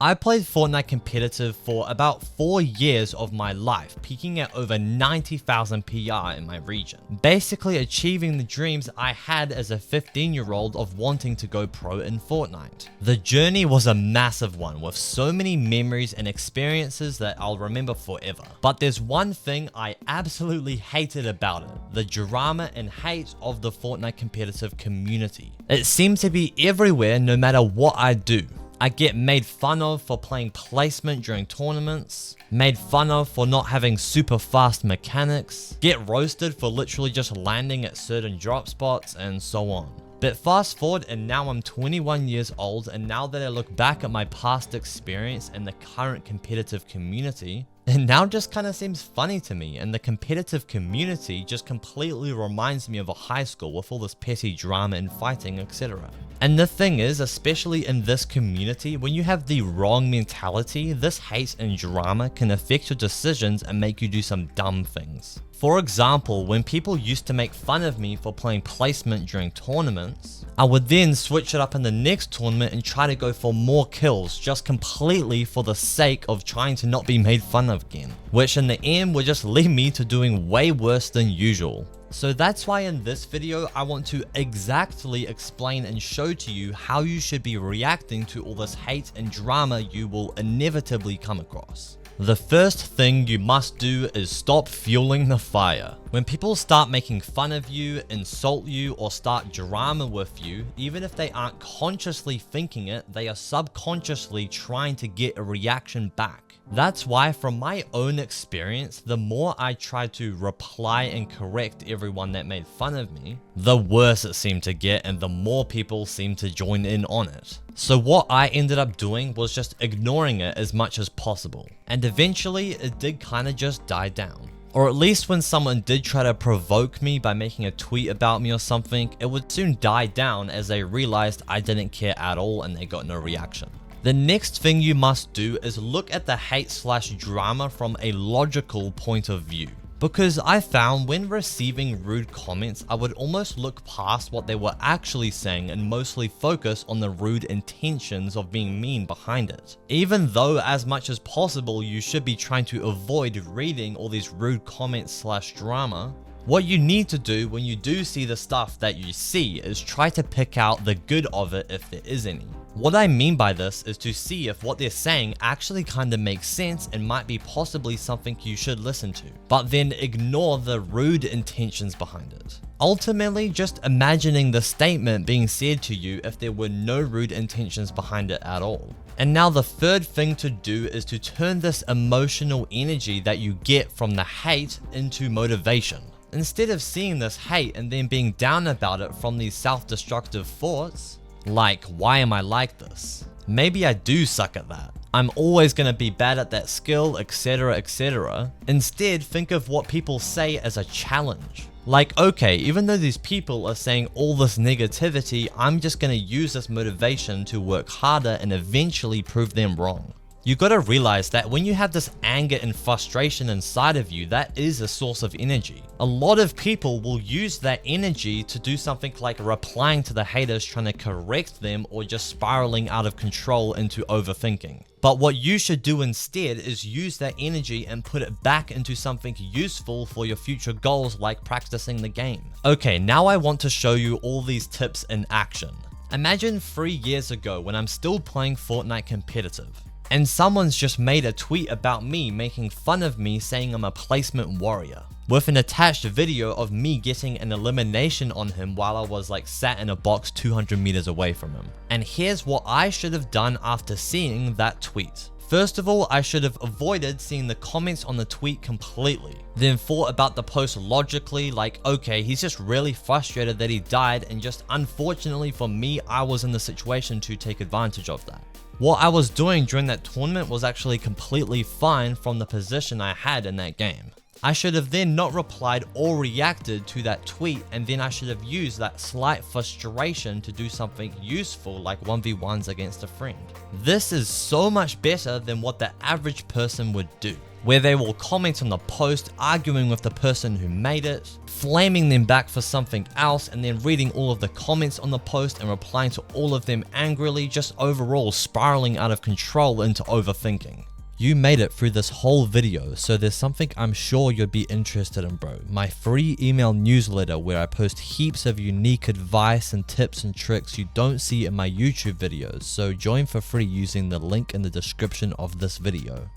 I played Fortnite competitive for about 4 years of my life, peaking at over 90,000 PR in my region, basically achieving the dreams I had as a 15-year-old of wanting to go pro in Fortnite. The journey was a massive one with so many memories and experiences that I'll remember forever. But there's one thing I absolutely hated about it: the drama and hate of the Fortnite competitive community. It seemed to be everywhere no matter what I do. I get made fun of for playing placement during tournaments, made fun of for not having super fast mechanics, get roasted for literally just landing at certain drop spots, and so on. But fast forward and now I'm 21 years old, and now that I look back at my past experience and the current competitive community, it now just kind of seems funny to me, and the competitive community just completely reminds me of a high school with all this petty drama and fighting, etc. And the thing is, especially in this community, when you have the wrong mentality, this hate and drama can affect your decisions and make you do some dumb things. For example, when people used to make fun of me for playing placement during tournaments, I would then switch it up in the next tournament and try to go for more kills, just completely for the sake of trying to not be made fun of again, which in the end would just lead me to doing way worse than usual. So that's why in this video, I want to exactly explain and show to you how you should be reacting to all this hate and drama you will inevitably come across. The first thing you must do is stop fueling the fire. When people start making fun of you, insult you, or start drama with you, even if they aren't consciously thinking it, they are subconsciously trying to get a reaction back. That's why, from my own experience, the more I tried to reply and correct everyone that made fun of me, the worse it seemed to get and the more people seemed to join in on it. So what I ended up doing was just ignoring it as much as possible. And eventually it did kind of just die down. Or at least when someone did try to provoke me by making a tweet about me or something, it would soon die down as they realized I didn't care at all and they got no reaction. The next thing you must do is look at the hate/drama from a logical point of view. Because I found when receiving rude comments, I would almost look past what they were actually saying and mostly focus on the rude intentions of being mean behind it. Even though as much as possible you should be trying to avoid reading all these rude comments/drama, what you need to do when you do see the stuff that you see is try to pick out the good of it if there is any. What I mean by this is to see if what they're saying actually kind of makes sense and might be possibly something you should listen to, but then ignore the rude intentions behind it. Ultimately, just imagining the statement being said to you if there were no rude intentions behind it at all. And now the third thing to do is to turn this emotional energy that you get from the hate into motivation. Instead of seeing this hate and then being down about it from these self-destructive thoughts, like, why am I like this? Maybe I do suck at that. I'm always going to be bad at that skill, etc, etc. Instead, think of what people say as a challenge. Like, okay, even though these people are saying all this negativity, I'm just going to use this motivation to work harder and eventually prove them wrong. You gotta realize that when you have this anger and frustration inside of you, that is a source of energy. A lot of people will use that energy to do something like replying to the haters trying to correct them or just spiraling out of control into overthinking. But what you should do instead is use that energy and put it back into something useful for your future goals, like practicing the game. Okay, now I want to show you all these tips in action. Imagine 3 years ago when I'm still playing Fortnite competitive, and someone's just made a tweet about me making fun of me, saying I'm a placement warrior, with an attached video of me getting an elimination on him while I was like sat in a box 200 meters away from him. And here's what I should have done after seeing that tweet. First of all, I should have avoided seeing the comments on the tweet completely. Then thought about the post logically, like, okay, he's just really frustrated that he died, and just unfortunately for me, I was in the situation to take advantage of that. What I was doing during that tournament was actually completely fine from the position I had in that game. I should have then not replied or reacted to that tweet, and then I should have used that slight frustration to do something useful like 1v1s against a friend. This is so much better than what the average person would do. where they will comment on the post, arguing with the person who made it, flaming them back for something else, and then reading all of the comments on the post and replying to all of them angrily, just overall spiraling out of control into overthinking. You made it through this whole video, so there's something I'm sure you'd be interested in, bro. My free email newsletter where I post heaps of unique advice and tips and tricks you don't see in my YouTube videos, so join for free using the link in the description of this video.